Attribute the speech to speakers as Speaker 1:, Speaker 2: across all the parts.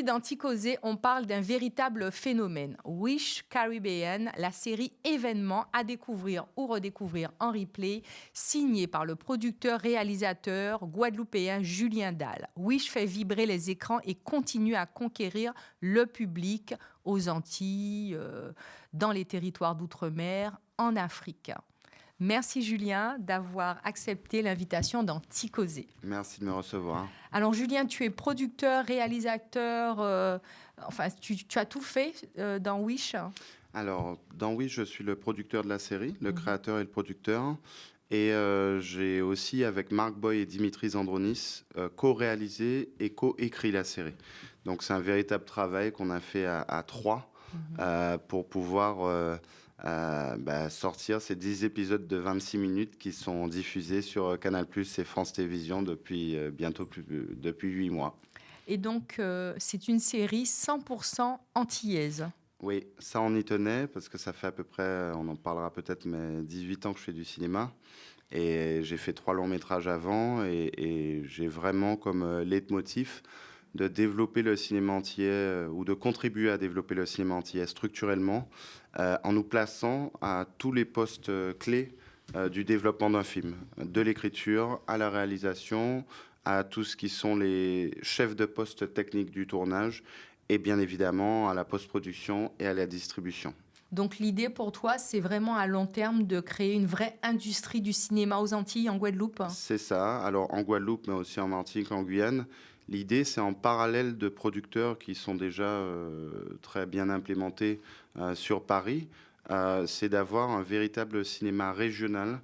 Speaker 1: dans Ticozé, on parle d'un véritable phénomène. Wish Caribbean, la série événement à découvrir ou redécouvrir en replay, signée par le producteur-réalisateur guadeloupéen Julien Dalle. Wish fait vibrer les écrans et continue à conquérir le public aux Antilles, dans les territoires d'outre-mer, en Afrique. Merci Julien d'avoir accepté l'invitation dans Ticozé.
Speaker 2: Merci de me recevoir.
Speaker 1: Alors Julien, tu es producteur, réalisateur, tu as tout fait dans Wish.
Speaker 2: Alors, dans Wish, je suis le producteur de la série, le créateur et le producteur. Et j'ai aussi, avec Marc Boy et Dimitri Zandronis, co-réalisé et co-écrit la série. Donc c'est un véritable travail qu'on a fait à trois pour pouvoir sortir ces 10 épisodes de 26 minutes qui sont diffusés sur Canal+ et France Télévisions depuis depuis 8 mois.
Speaker 1: Et donc, c'est une série 100% antillaise.
Speaker 2: Oui, ça on y tenait parce que ça fait à peu près, on en parlera peut-être, mais 18 ans que je fais du cinéma. Et j'ai fait 3 longs métrages avant et j'ai vraiment comme leitmotiv de développer le cinéma antillais ou de contribuer à développer le cinéma antillais structurellement en nous plaçant à tous les postes clés du développement d'un film, de l'écriture à la réalisation, à tout ce qui sont les chefs de poste techniques du tournage et bien évidemment à la post-production et à la distribution.
Speaker 1: Donc l'idée pour toi, c'est vraiment à long terme de créer une vraie industrie du cinéma aux Antilles, en Guadeloupe?
Speaker 2: C'est ça. Alors en Guadeloupe, mais aussi en Martinique, en Guyane. L'idée, c'est en parallèle de producteurs qui sont déjà très bien implémentés sur Paris, c'est d'avoir un véritable cinéma régional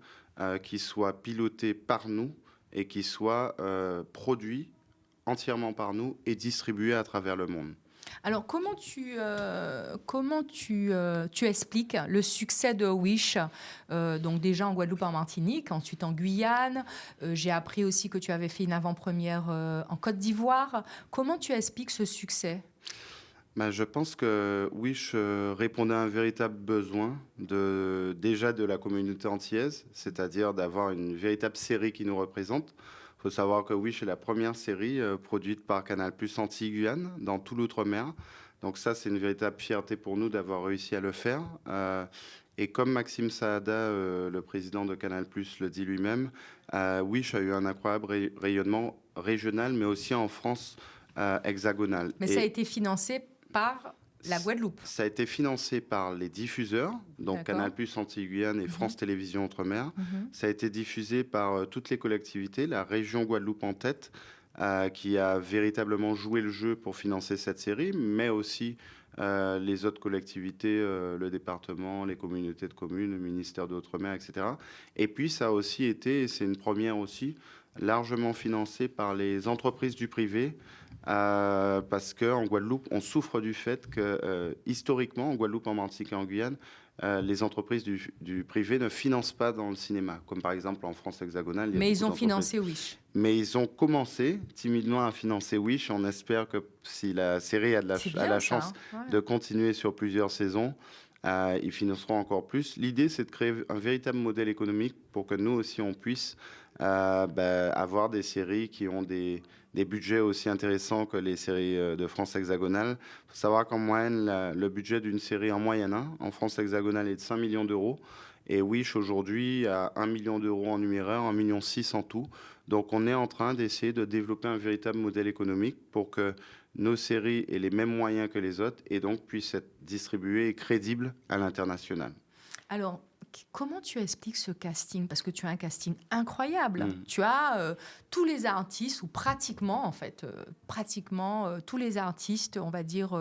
Speaker 2: qui soit piloté par nous et qui soit produit entièrement par nous et distribué à travers le monde.
Speaker 1: Alors, comment tu expliques le succès de Wish, donc déjà en Guadeloupe, en Martinique, ensuite en Guyane. J'ai appris aussi que tu avais fait une avant-première en Côte d'Ivoire. Comment tu expliques ce succès?
Speaker 2: Je pense que Wish répondait à un véritable besoin déjà de la communauté antillaise, c'est-à-dire d'avoir une véritable série qui nous représente. Il faut savoir que Wish est la première série produite par Canal+ Antilles-Guyane dans tout l'outre-mer. Donc ça, c'est une véritable fierté pour nous d'avoir réussi à le faire. Et comme Maxime Saada, le président de Canal+, le dit lui-même, Wish a eu un incroyable rayonnement régional, mais aussi en France hexagonale.
Speaker 1: Mais ça a été financé par la Guadeloupe.
Speaker 2: Ça a été financé par les diffuseurs, donc Canal+, Antilles-Guyane et France Télévisions Outre-mer. Ça a été diffusé par toutes les collectivités, la région Guadeloupe en tête, qui a véritablement joué le jeu pour financer cette série, mais aussi les autres collectivités, le département, les communautés de communes, le ministère de l'Outre-mer, etc. Et puis ça a aussi été, et c'est une première aussi, largement financé par les entreprises du privé, parce qu'en Guadeloupe, on souffre du fait que, historiquement, en Guadeloupe, en Martinique et en Guyane, les entreprises du privé ne financent pas dans le cinéma, comme par exemple en France hexagonale.
Speaker 1: Mais ils ont financé Wish.
Speaker 2: Mais ils ont commencé timidement à financer Wish. On espère que si la série a la chance de continuer sur plusieurs saisons, ils financeront encore plus. L'idée, c'est de créer un véritable modèle économique pour que nous aussi, on puisse avoir des séries qui ont des budgets aussi intéressants que les séries de France hexagonale. Il faut savoir qu'en moyenne, le budget d'une série en moyenne en France hexagonale est de 5 millions d'euros. Et Wish, aujourd'hui, a 1 million d'euros en numéraire, 1,6 million en tout. Donc, on est en train d'essayer de développer un véritable modèle économique pour que nos séries aient les mêmes moyens que les autres et donc puissent être distribuées et crédibles à l'international.
Speaker 1: Alors, comment tu expliques ce casting? Parce que tu as un casting incroyable. Tu as tous les artistes, ou pratiquement, en fait, tous les artistes, on va dire,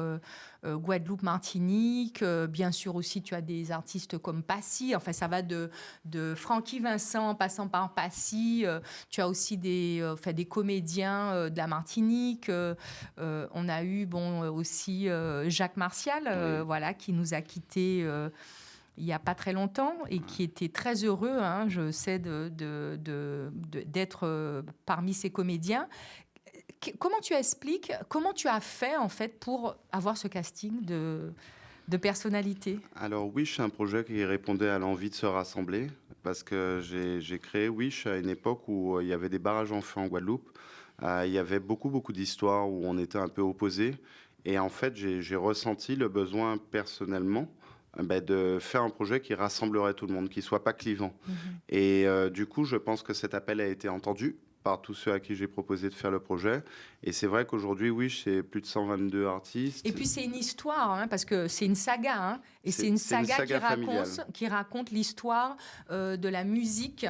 Speaker 1: Guadeloupe, Martinique. Bien sûr aussi, tu as des artistes comme Passy. Enfin, ça va de Francky Vincent en passant par Passy. Tu as aussi des comédiens de la Martinique. On a eu aussi Jacques Martial, voilà, qui nous a quittés il n'y a pas très longtemps et qui était très heureux, je sais, d'être parmi ces comédiens. Comment tu expliques, comment tu as fait en fait pour avoir ce casting de personnalités? Alors
Speaker 2: Wish, c'est un projet qui répondait à l'envie de se rassembler parce que j'ai créé Wish à une époque où il y avait des barrages en feu en Guadeloupe. Il y avait beaucoup d'histoires où on était un peu opposés. Et en fait, j'ai ressenti le besoin personnellement de faire un projet qui rassemblerait tout le monde, qui soit pas clivant. Et du coup, je pense que cet appel a été entendu par tous ceux à qui j'ai proposé de faire le projet. Et c'est vrai qu'aujourd'hui, Wish, c'est plus de 122 artistes.
Speaker 1: Et puis c'est une histoire, hein, parce que c'est une saga, hein, et c'est une saga qui raconte l'histoire de la musique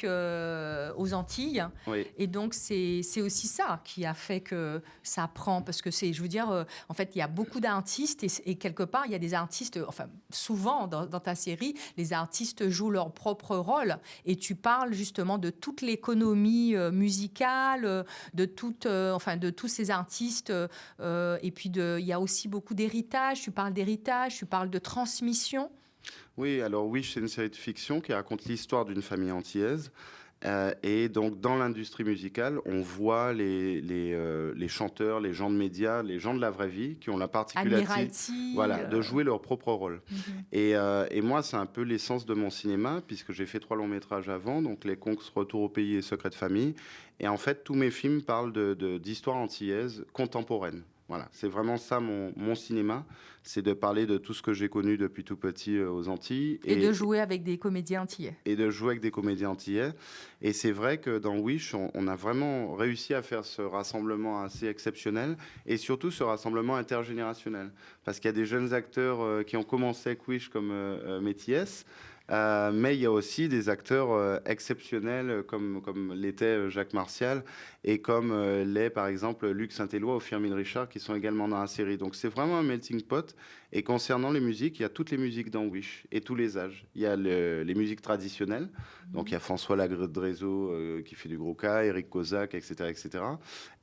Speaker 1: aux Antilles.
Speaker 2: Oui.
Speaker 1: Et donc c'est aussi ça qui a fait que ça prend, parce que je veux dire, en fait, il y a beaucoup d'artistes et quelque part, il y a des artistes, enfin souvent dans ta série, les artistes jouent leur propre rôle, et tu parles justement de toute l'économie musicale, de tous ces artistes. Et puis, il y a aussi beaucoup d'héritage. Tu parles d'héritage, tu parles de transmission.
Speaker 2: Oui, alors Wish, c'est une série de fiction qui raconte l'histoire d'une famille antillaise. Et donc, dans l'industrie musicale, on voit les chanteurs, les gens de médias, les gens de la vraie vie qui ont la particularité de jouer leur propre rôle. Et moi, c'est un peu l'essence de mon cinéma, puisque j'ai fait 3 longs métrages avant, donc Les Conques, Retour au pays et Secret de famille. Et en fait, tous mes films parlent d'histoires antillaises contemporaines. Voilà, c'est vraiment ça mon cinéma, c'est de parler de tout ce que j'ai connu depuis tout petit aux Antilles.
Speaker 1: Et de jouer avec des comédiens antillais.
Speaker 2: Et c'est vrai que dans Wish, on a vraiment réussi à faire ce rassemblement assez exceptionnel et surtout ce rassemblement intergénérationnel. Parce qu'il y a des jeunes acteurs qui ont commencé avec Wish comme Métis. Mais il y a aussi des acteurs exceptionnels comme l'était Jacques Martial et comme l'est par exemple Luc Saint-Éloi ou Firmin Richard qui sont également dans la série. Donc c'est vraiment un melting pot. Et concernant les musiques, il y a toutes les musiques dans Wish et tous les âges. Il y a les musiques traditionnelles. Donc il y a François Lagredo qui fait du gros cas, Eric Kozak, etc., etc.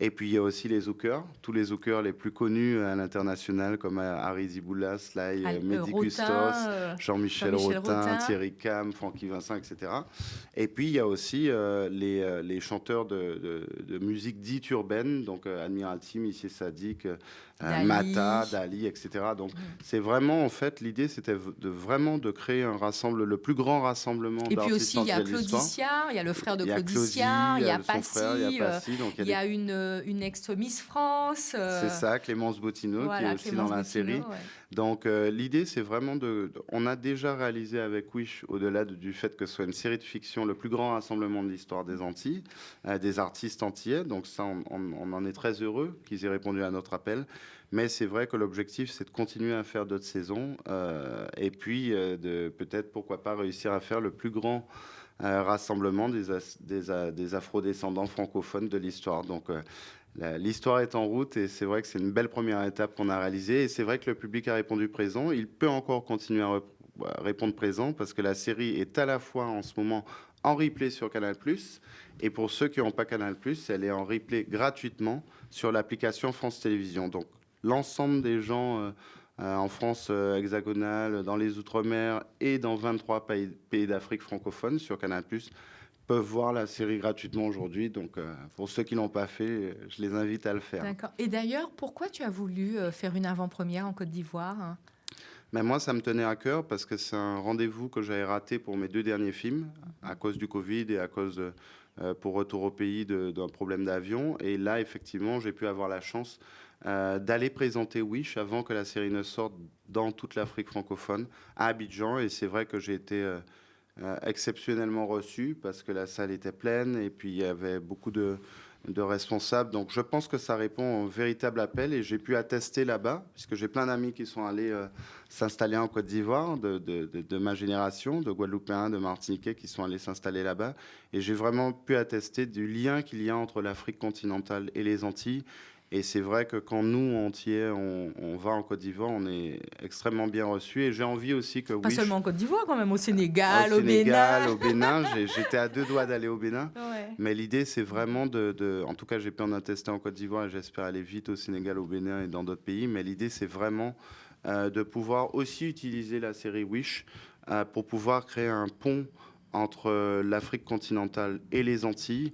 Speaker 2: Et puis il y a aussi les zoukers, tous les zoukers les plus connus à l'international comme Harry Ziboula, Sly, Mehdi Gustos, Jean-Michel Rotin, Thierry Cam, Francky Vincent, etc. Et puis il y a aussi les chanteurs de musique dite urbaine, donc Admiralty, Missy Sadiq, Mata, Dali, etc. Donc c'est vraiment, en fait, l'idée c'était vraiment de créer un rassemblement, le plus grand rassemblement d'artistes.
Speaker 1: Et puis aussi il y a Claudicien, il y a le frère de Claudicien, il y a Passy, il y a une ex-Miss France.
Speaker 2: C'est ça, Clémence Bottineau, qui est aussi dans la série. Ouais. Donc l'idée c'est vraiment on a déjà réalisé avec Wish, au-delà du fait que ce soit une série de fiction, le plus grand rassemblement de l'histoire des Antilles, des artistes antillais. Donc ça, on en est très heureux qu'ils aient répondu à notre appel. Mais c'est vrai que l'objectif, c'est de continuer à faire d'autres saisons et puis de peut-être, pourquoi pas, réussir à faire le plus grand rassemblement des afro-descendants francophones de l'histoire. Donc l'histoire est en route et c'est vrai que c'est une belle première étape qu'on a réalisée. Et c'est vrai que le public a répondu présent. Il peut encore continuer à répondre présent parce que la série est à la fois en ce moment en replay sur Canal+, et pour ceux qui n'ont pas Canal+, elle est en replay gratuitement sur l'application France Télévisions. Donc l'ensemble des gens en France hexagonale, dans les Outre-mer et dans 23 pays d'Afrique francophone sur Canal+, peuvent voir la série gratuitement aujourd'hui. Donc, pour ceux qui ne l'ont pas fait, je les invite à le faire.
Speaker 1: D'accord. Et d'ailleurs, pourquoi tu as voulu faire une avant-première en Côte d'Ivoire ?
Speaker 2: Mais moi, ça me tenait à cœur parce que c'est un rendez-vous que j'avais raté pour mes 2 derniers films à cause du Covid et à cause, pour Retour au pays, d'un problème d'avion. Et là, effectivement, j'ai pu avoir la chance d'aller présenter Wish avant que la série ne sorte dans toute l'Afrique francophone à Abidjan. Et c'est vrai que j'ai été exceptionnellement reçu parce que la salle était pleine et puis il y avait beaucoup de responsables. Donc je pense que ça répond à un véritable appel et j'ai pu attester là-bas, puisque j'ai plein d'amis qui sont allés s'installer en Côte d'Ivoire, de ma génération, de Guadeloupéens, de Martiniquais qui sont allés s'installer là-bas. Et j'ai vraiment pu attester du lien qu'il y a entre l'Afrique continentale et les Antilles. Et c'est vrai que quand nous, entiers, on va en Côte d'Ivoire, on est extrêmement bien reçus. Et j'ai envie aussi que...
Speaker 1: Pas seulement en Côte d'Ivoire, quand même, au Sénégal, au Bénin.
Speaker 2: Au Bénin, j'étais à 2 doigts d'aller au Bénin. Ouais. Mais l'idée, c'est vraiment en tout cas, j'ai pu en attester en Côte d'Ivoire et j'espère aller vite au Sénégal, au Bénin et dans d'autres pays. Mais l'idée, c'est vraiment de pouvoir aussi utiliser la série Wish pour pouvoir créer un pont entre l'Afrique continentale et les Antilles.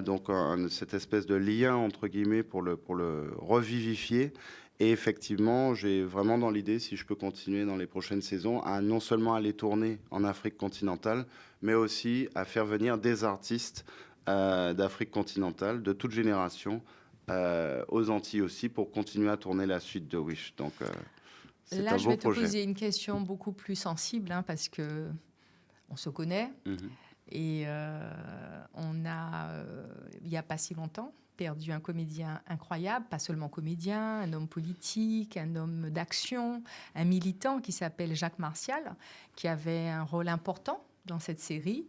Speaker 2: Donc cette espèce de lien entre guillemets pour le revivifier. Et effectivement, j'ai vraiment dans l'idée, si je peux continuer dans les prochaines saisons, à non seulement aller tourner en Afrique continentale, mais aussi à faire venir des artistes d'Afrique continentale, de toute génération, aux Antilles aussi pour continuer à tourner la suite de Wish. Donc, c'est
Speaker 1: là,
Speaker 2: un
Speaker 1: je
Speaker 2: beau
Speaker 1: vais te
Speaker 2: projet.
Speaker 1: poser une question beaucoup plus sensible, parce que on se connaît et on a, il n'y a pas si longtemps, perdu un comédien incroyable, pas seulement comédien, un homme politique, un homme d'action, un militant qui s'appelle Jacques Martial, qui avait un rôle important dans cette série.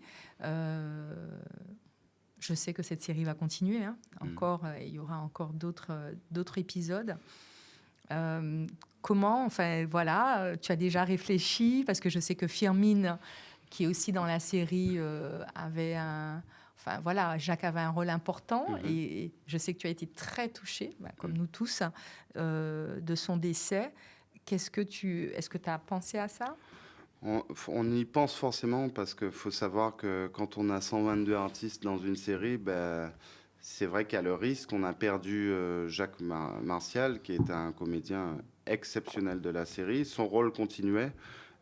Speaker 1: Je sais que cette série va continuer. Encore, il y aura encore d'autres épisodes. Comment, enfin voilà, tu as déjà réfléchi, parce que je sais que Firmin, qui est aussi dans la série, avait un... Enfin voilà, Jacques avait un rôle important et je sais que tu as été très touché, comme nous tous, de son décès. Est-ce que tu as pensé à ça ?
Speaker 2: On y pense forcément parce qu'il faut savoir que quand on a 122 artistes dans une série, c'est vrai qu'il y a le risque. On a perdu Jacques Martial, qui est un comédien exceptionnel de la série. Son rôle continuait.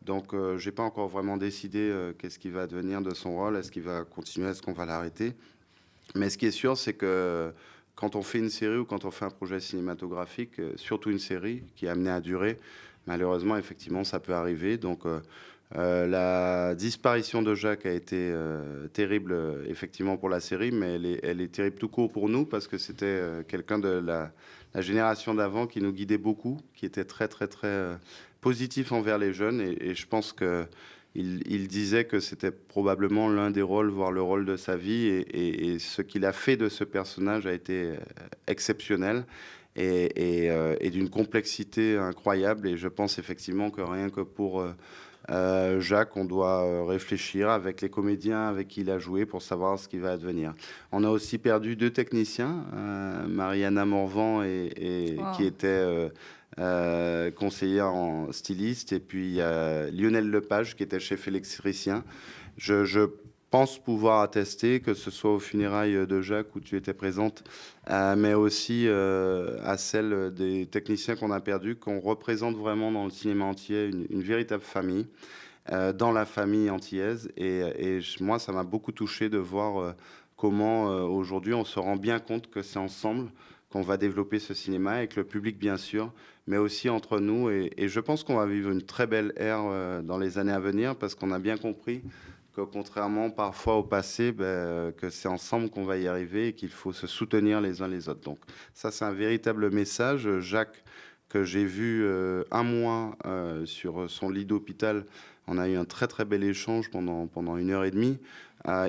Speaker 2: Donc, je n'ai pas encore vraiment décidé qu'est-ce qui va devenir de son rôle. Est-ce qu'il va continuer? Est-ce qu'on va l'arrêter? Mais ce qui est sûr, c'est que quand on fait une série ou quand on fait un projet cinématographique, surtout une série qui est amenée à durer, malheureusement, effectivement, ça peut arriver. Donc, la disparition de Jacques a été terrible, effectivement, pour la série, mais elle est terrible tout court pour nous parce que c'était quelqu'un de la génération d'avant qui nous guidait beaucoup, qui était très, très, très positif envers les jeunes. Et je pense qu'il disait que c'était probablement l'un des rôles, voire le rôle de sa vie. Et ce qu'il a fait de ce personnage a été exceptionnel. Et d'une complexité incroyable. Et je pense effectivement que rien que pour Jacques, on doit réfléchir avec les comédiens avec qui il a joué pour savoir ce qui va advenir. On a aussi perdu 2 techniciens, Mariana Morvan qui était conseillère en styliste, et puis Lionel Lepage qui était chef électricien. Je pense pouvoir attester, que ce soit aux funérailles de Jacques où tu étais présente, mais aussi à celle des techniciens qu'on a perdus, qu'on représente vraiment dans le cinéma antillais une véritable famille, dans la famille antillaise. Et moi, ça m'a beaucoup touché de voir comment aujourd'hui on se rend bien compte que c'est ensemble qu'on va développer ce cinéma, avec le public bien sûr, mais aussi entre nous. Et je pense qu'on va vivre une très belle ère dans les années à venir, parce qu'on a bien compris que, contrairement parfois au passé, que c'est ensemble qu'on va y arriver et qu'il faut se soutenir les uns les autres. Donc ça, c'est un véritable message. Jacques, que j'ai vu un mois sur son lit d'hôpital, on a eu un très très bel échange pendant 1h30.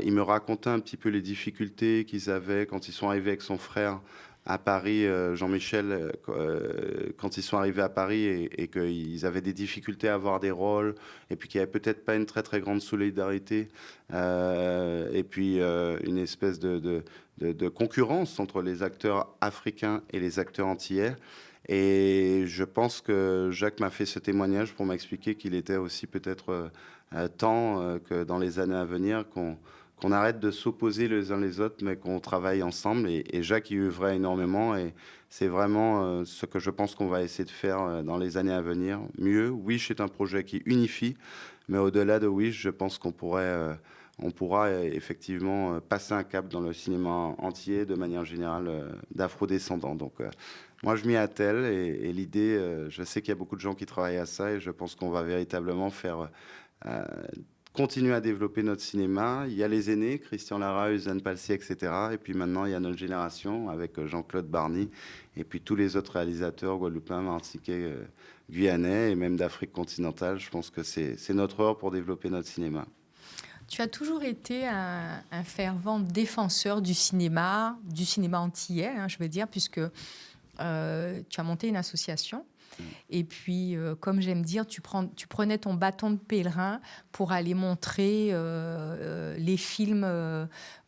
Speaker 2: Il me racontait un petit peu les difficultés qu'ils avaient quand ils sont arrivés avec son frère à Paris, Jean-Michel, quand ils sont arrivés à Paris et qu'ils avaient des difficultés à avoir des rôles, et puis qu'il n'y avait peut-être pas une très très grande solidarité, et puis une espèce de concurrence entre les acteurs africains et les acteurs antillais. Et je pense que Jacques m'a fait ce témoignage pour m'expliquer qu'il était aussi peut-être temps que dans les années à venir, qu'on arrête de s'opposer les uns les autres, mais qu'on travaille ensemble. Et Jacques y œuvrait énormément, et c'est vraiment ce que je pense qu'on va essayer de faire dans les années à venir. Mieux, Wish est un projet qui unifie, mais au-delà de Wish, je pense qu'on pourra effectivement passer un cap dans le cinéma entier, de manière générale, d'afro-descendants. Donc, moi, je m'y attelle, et l'idée, je sais qu'il y a beaucoup de gens qui travaillent à ça, et je pense qu'on va véritablement faire... continuer à développer notre cinéma. Il y a les aînés, Christian Lara, Usain Palsy, etc. Et puis maintenant, il y a notre génération avec Jean-Claude Barny, et puis tous les autres réalisateurs guadeloupéens, martiniquais, guyanais, et même d'Afrique continentale. Je pense que c'est notre heure pour développer notre cinéma.
Speaker 1: Tu as toujours été un fervent défenseur du cinéma antillais, je veux dire, puisque tu as monté une association. Et puis, comme j'aime dire, tu prenais ton bâton de pèlerin pour aller montrer les films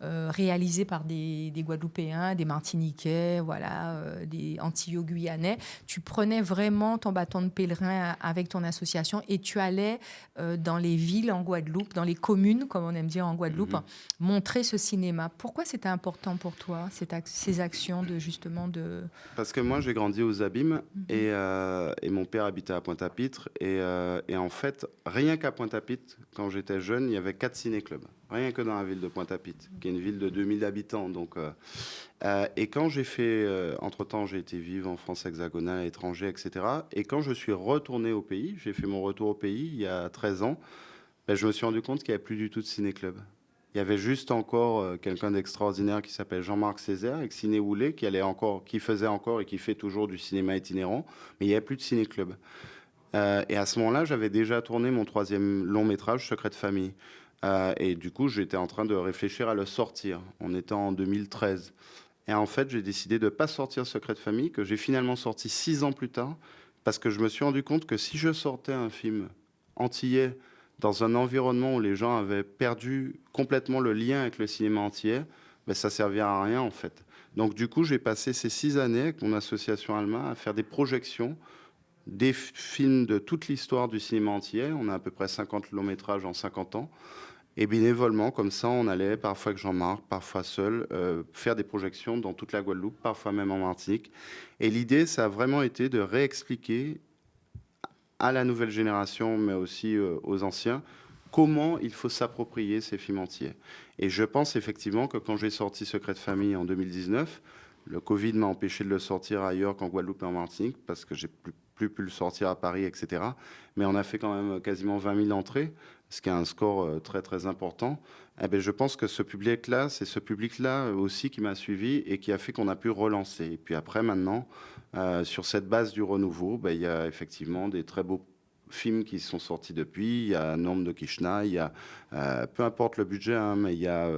Speaker 1: réalisés par des Guadeloupéens, des Martiniquais, voilà, des Antillo-Guyanais. Tu prenais vraiment ton bâton de pèlerin avec ton association, et tu allais dans les villes en Guadeloupe, dans les communes, comme on aime dire en Guadeloupe, montrer ce cinéma. Pourquoi c'était important pour toi, ces actions de justement de...
Speaker 2: Parce que moi, j'ai grandi aux Abîmes, et et mon père habitait à Pointe-à-Pitre. Et en fait, rien qu'à Pointe-à-Pitre, quand j'étais jeune, il y avait 4 ciné-clubs. Rien que dans la ville de Pointe-à-Pitre, qui est une ville de 2000 habitants. Donc, et quand j'ai fait... entre-temps, j'ai été vivre en France hexagonale, à l'étranger, etc. Et quand je suis retourné au pays, j'ai fait mon retour au pays il y a 13 ans, ben, je me suis rendu compte qu'il n'y avait plus du tout de ciné-club. Il y avait juste encore quelqu'un d'extraordinaire qui s'appelle Jean-Marc Césaire, ex-ciné Houlet, qui faisait encore et qui fait toujours du cinéma itinérant, mais il n'y avait plus de ciné-club. Et à ce moment-là, j'avais déjà tourné mon 3e long métrage, Secret de famille. Et du coup, j'étais en train de réfléchir à le sortir. On était en 2013. Et en fait, j'ai décidé de ne pas sortir Secret de famille, que j'ai finalement sorti 6 ans plus tard, parce que je me suis rendu compte que si je sortais un film antillais dans un environnement où les gens avaient perdu complètement le lien avec le cinéma antillais, ben, ça ne servirait à rien en fait. Donc du coup, j'ai passé ces 6 années avec mon association Alma à faire des projections des films de toute l'histoire du cinéma antillais. On a à peu près 50 longs métrages en 50 ans. Et bénévolement, comme ça, on allait, parfois avec Jean-Marc, parfois seul, faire des projections dans toute la Guadeloupe, parfois même en Martinique. Et l'idée, ça a vraiment été de réexpliquer à la nouvelle génération, mais aussi aux anciens, comment il faut s'approprier ces films entiers. Et je pense effectivement que quand j'ai sorti Secret de famille en 2019, le Covid m'a empêché de le sortir ailleurs qu'en Guadeloupe et en Martinique, parce que j'ai plus pu le sortir à Paris, etc. Mais on a fait quand même quasiment 20 000 entrées, ce qui est un score très très important. Eh bien, je pense que ce public-là, c'est ce public-là aussi qui m'a suivi et qui a fait qu'on a pu relancer. Et puis après, maintenant, sur cette base du renouveau, ben, il y a effectivement des très beaux films qui sont sortis depuis. Il y a Norme de Kishna, il y a, peu importe le budget, hein, mais il y a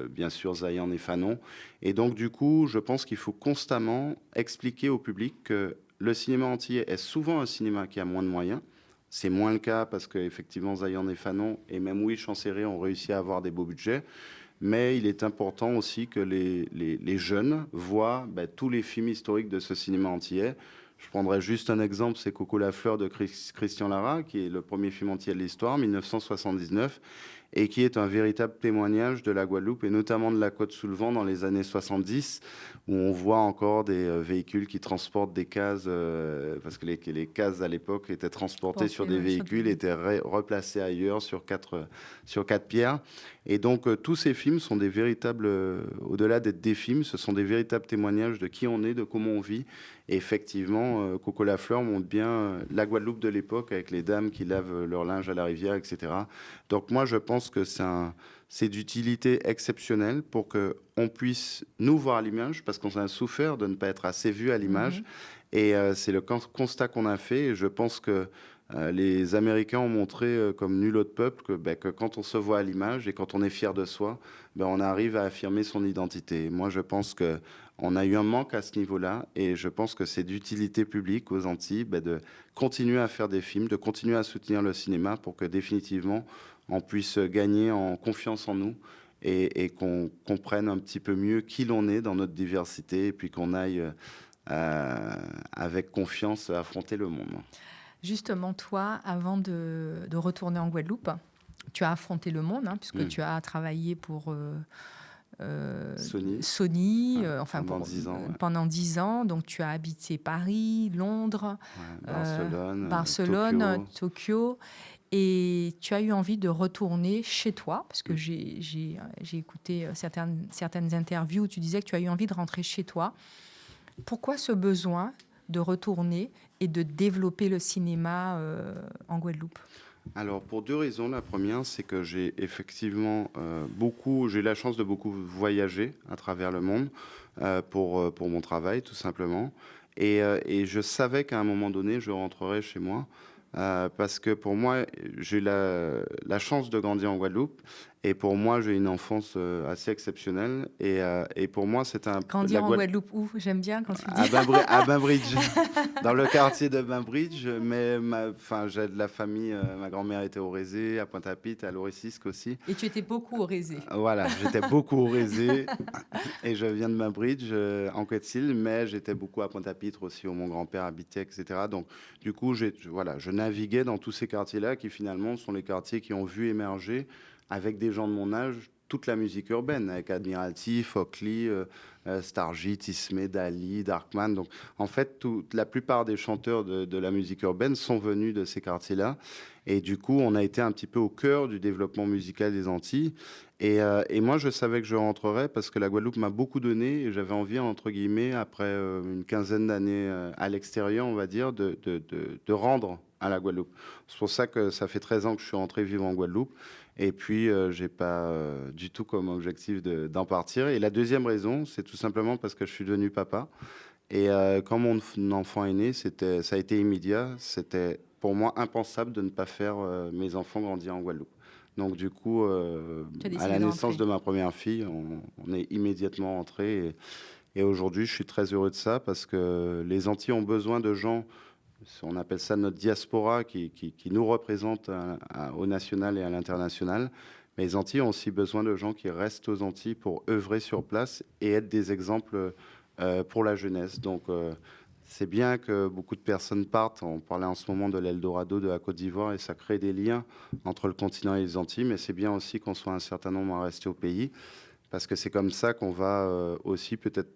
Speaker 2: bien sûr Zayan et Fanon. Et donc, du coup, je pense qu'il faut constamment expliquer au public que le cinéma antillais est souvent un cinéma qui a moins de moyens. C'est moins le cas parce qu'effectivement, Zayan et Fanon et même Wish en série ont réussi à avoir des beaux budgets. Mais il est important aussi que les jeunes voient tous les films historiques de ce cinéma antillais. Je prendrai juste un exemple, c'est Coco la fleur de Christian Lara, qui est le premier film entier de l'histoire, 1979, et qui est un véritable témoignage de la Guadeloupe, et notamment de la Côte-sous-le-Vent dans les années 70, où on voit encore des véhicules qui transportent des cases, parce que les cases à l'époque étaient transportées sur des véhicules, étaient replacées ailleurs sur quatre pierres. Et donc, tous ces films sont des véritables, au-delà d'être des films, ce sont des véritables témoignages de qui on est, de comment on vit. Et effectivement, Coco la fleur montre bien la Guadeloupe de l'époque, avec les dames qui lavent leur linge à la rivière, etc. Donc moi, je pense que c'est d'utilité exceptionnelle pour qu'on puisse nous voir à l'image, parce qu'on a souffert de ne pas être assez vu à l'image. Et c'est le constat qu'on a fait. Et je pense que les Américains ont montré, comme nul autre peuple, que quand on se voit à l'image et quand on est fier de soi, on arrive à affirmer son identité. Moi, je pense qu'on a eu un manque à ce niveau-là, et je pense que c'est d'utilité publique aux Antilles de continuer à faire des films, de continuer à soutenir le cinéma pour que définitivement on puisse gagner en confiance en nous et qu'on comprenne un petit peu mieux qui l'on est dans notre diversité, et puis qu'on aille avec confiance affronter le monde.
Speaker 1: Justement, toi, avant de retourner en Guadeloupe, tu as affronté le monde, hein, puisque tu as travaillé pour Sony pendant 10 ans. Donc, tu as habité Paris, Londres, Barcelone, Tokyo. Et tu as eu envie de retourner chez toi, parce que j'ai écouté certaines interviews où tu disais que tu as eu envie de rentrer chez toi. Pourquoi ce besoin de retourner et de développer le cinéma en Guadeloupe?
Speaker 2: Alors, pour 2 raisons. La première, c'est que j'ai effectivement j'ai eu la chance de beaucoup voyager à travers le monde pour mon travail, tout simplement. Et je savais qu'à un moment donné, je rentrerais chez moi. Parce que pour moi, j'ai eu la chance de grandir en Guadeloupe. Et pour moi, j'ai une enfance assez exceptionnelle. Et pour moi, c'est un...
Speaker 1: Grandir en Guadeloupe où? J'aime bien quand tu dis.
Speaker 2: À Bainbridge, dans le quartier de Bainbridge. Mais j'ai de la famille. Ma grand-mère était au Rézé, à Pointe-à-Pitre, à Laurisisque aussi.
Speaker 1: Et tu étais beaucoup au Rézé.
Speaker 2: Voilà, j'étais beaucoup au Rézé. Et je viens de Bainbridge, en Quetzil. Mais j'étais beaucoup à Pointe-à-Pitre aussi, où mon grand-père habitait, etc. Donc, du coup, je naviguais dans tous ces quartiers-là qui, finalement, sont les quartiers qui ont vu émerger, avec des gens de mon âge, toute la musique urbaine, avec Admiralty, Fockley, Stargit, Ismé, Dali, Darkman. Donc, en fait, la plupart des chanteurs de la musique urbaine sont venus de ces quartiers-là. Et du coup, on a été un petit peu au cœur du développement musical des Antilles. Et moi, je savais que je rentrerais parce que la Guadeloupe m'a beaucoup donné et j'avais envie, entre guillemets, après une quinzaine d'années à l'extérieur, on va dire, de rendre à la Guadeloupe. C'est pour ça que ça fait 13 ans que je suis rentré vivre en Guadeloupe. Et puis, je n'ai pas du tout comme objectif d'en partir. Et la deuxième raison, c'est tout simplement parce que je suis devenu papa. Et quand mon enfant est né, ça a été immédiat. C'était pour moi impensable de ne pas faire mes enfants grandir en Guadeloupe. Donc du coup, à la naissance de ma première fille, on est immédiatement rentré. Et aujourd'hui, je suis très heureux de ça parce que les Antilles ont besoin de gens, on appelle ça notre diaspora, qui nous représente au national et à l'international. Mais les Antilles ont aussi besoin de gens qui restent aux Antilles pour œuvrer sur place et être des exemples pour la jeunesse. Donc, c'est bien que beaucoup de personnes partent. On parlait en ce moment de l'Eldorado de la Côte d'Ivoire et ça crée des liens entre le continent et les Antilles. Mais c'est bien aussi qu'on soit un certain nombre à rester au pays parce que c'est comme ça qu'on va aussi peut-être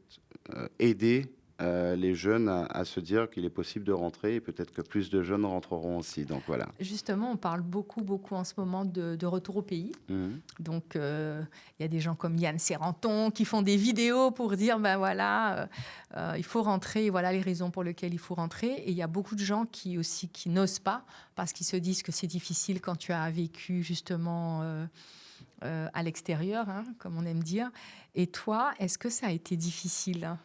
Speaker 2: aider les jeunes à se dire qu'il est possible de rentrer et peut-être que plus de jeunes rentreront aussi. Donc voilà.
Speaker 1: Justement, on parle beaucoup en ce moment de retour au pays. Donc, il y a des gens comme Yann Serranton qui font des vidéos pour dire, ben voilà, il faut rentrer, voilà les raisons pour lesquelles il faut rentrer. Et il y a beaucoup de gens qui n'osent pas parce qu'ils se disent que c'est difficile quand tu as vécu justement à l'extérieur, hein, comme on aime dire. Et toi, est-ce que ça a été difficile ?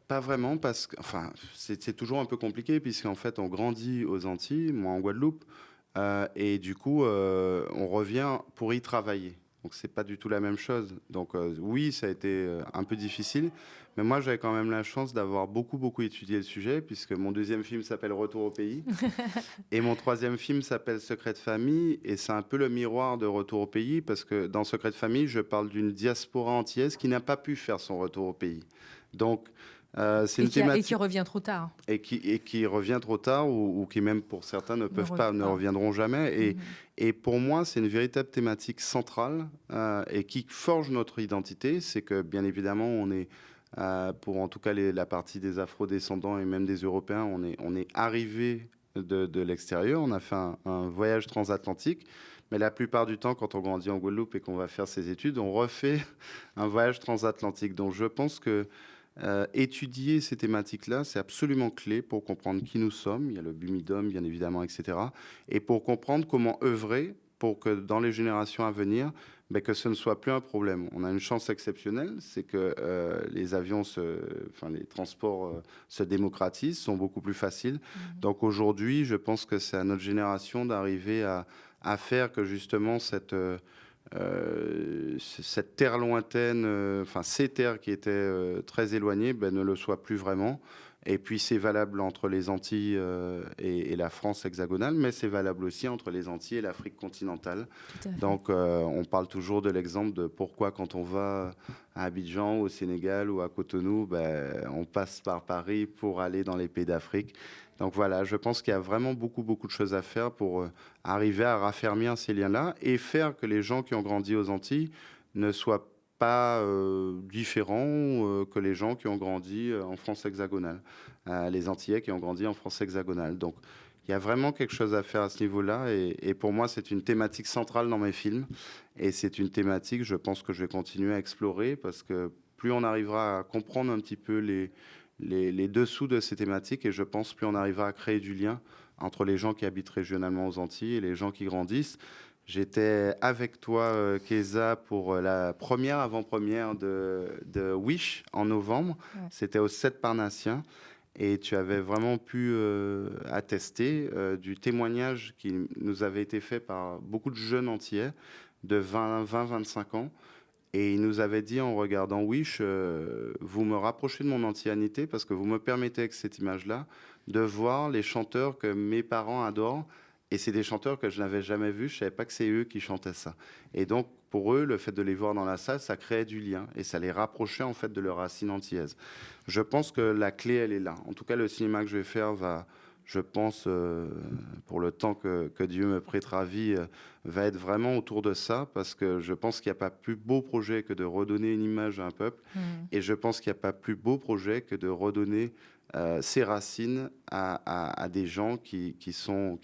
Speaker 2: Pas vraiment, parce que c'est toujours un peu compliqué, puisqu'en fait, on grandit aux Antilles, moi en Guadeloupe, et du coup, on revient pour y travailler. Donc, c'est pas du tout la même chose. Donc, oui, ça a été un peu difficile, mais moi, j'avais quand même la chance d'avoir beaucoup étudié le sujet, puisque mon deuxième film s'appelle Retour au pays, et mon troisième film s'appelle Secret de famille, et c'est un peu le miroir de Retour au pays, parce que dans Secret de famille, je parle d'une diaspora antillaise qui n'a pas pu faire son retour au pays. Donc, c'est une thématique...
Speaker 1: Et qui revient trop tard.
Speaker 2: Et qui revient trop tard, ou qui même pour certains ne reviendront jamais. Et pour moi, c'est une véritable thématique centrale et qui forge notre identité. C'est que, bien évidemment, on est, pour en tout cas la partie des Afro-descendants et même des Européens, on est arrivé de l'extérieur. On a fait un voyage transatlantique. Mais la plupart du temps, quand on grandit en Guadeloupe et qu'on va faire ses études, on refait un voyage transatlantique. Donc je pense que étudier ces thématiques-là, c'est absolument clé pour comprendre qui nous sommes. Il y a le Bumidum, bien évidemment, etc. Et pour comprendre comment œuvrer pour que dans les générations à venir, que ce ne soit plus un problème. On a une chance exceptionnelle, c'est que les avions, les transports se démocratisent, sont beaucoup plus faciles. Donc aujourd'hui, je pense que c'est à notre génération d'arriver à faire que justement cette terre lointaine, ces terres qui étaient très éloignées, ne le soient plus vraiment. Et puis c'est valable entre les Antilles et la France hexagonale, mais c'est valable aussi entre les Antilles et l'Afrique continentale. Donc on parle toujours de l'exemple de pourquoi quand on va à Abidjan, au Sénégal ou à Cotonou, on passe par Paris pour aller dans les pays d'Afrique. Donc voilà, je pense qu'il y a vraiment beaucoup de choses à faire pour arriver à raffermir ces liens-là et faire que les gens qui ont grandi aux Antilles ne soient pas différents que les gens qui ont grandi en France hexagonale, les Antillais qui ont grandi en France hexagonale. Donc il y a vraiment quelque chose à faire à ce niveau-là et pour moi c'est une thématique centrale dans mes films et c'est une thématique, je pense que je vais continuer à explorer parce que plus on arrivera à comprendre un petit peu les dessous de ces thématiques et je pense plus on arrivera à créer du lien entre les gens qui habitent régionalement aux Antilles et les gens qui grandissent. J'étais avec toi, Kéza, pour la première avant-première de Wish en novembre. Ouais. C'était au 7 Parnassien et tu avais vraiment pu attester du témoignage qui nous avait été fait par beaucoup de jeunes Antillais de 20-25 ans. Et il nous avait dit en regardant Wish, vous me rapprochez de mon antillanité parce que vous me permettez avec cette image-là de voir les chanteurs que mes parents adorent. Et c'est des chanteurs que je n'avais jamais vus, je ne savais pas que c'est eux qui chantaient ça. Et donc, pour eux, le fait de les voir dans la salle, ça créait du lien et ça les rapprochait en fait de leur racine antillaise. Je pense que la clé, elle est là. En tout cas, le cinéma que je vais faire va je pense, pour le temps que Dieu me prêtera vie, va être vraiment autour de ça, parce que je pense qu'il n'y a pas plus beau projet que de redonner une image à un peuple, et je pense qu'il n'y a pas plus beau projet que de redonner ses racines à des gens qui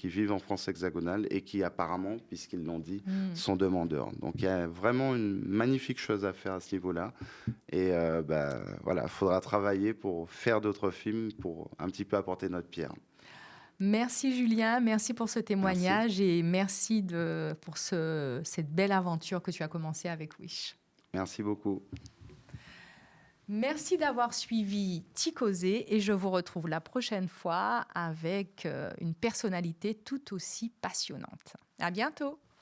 Speaker 2: vivent en France hexagonale et qui apparemment, puisqu'ils l'ont dit, sont demandeurs. Donc il y a vraiment une magnifique chose à faire à ce niveau-là. Et voilà, il faudra travailler pour faire d'autres films, pour un petit peu apporter notre pierre.
Speaker 1: Merci Julien, merci pour ce témoignage et merci pour cette belle aventure que tu as commencée avec Wish.
Speaker 2: Merci beaucoup.
Speaker 1: Merci d'avoir suivi Ticozé et je vous retrouve la prochaine fois avec une personnalité tout aussi passionnante. À bientôt.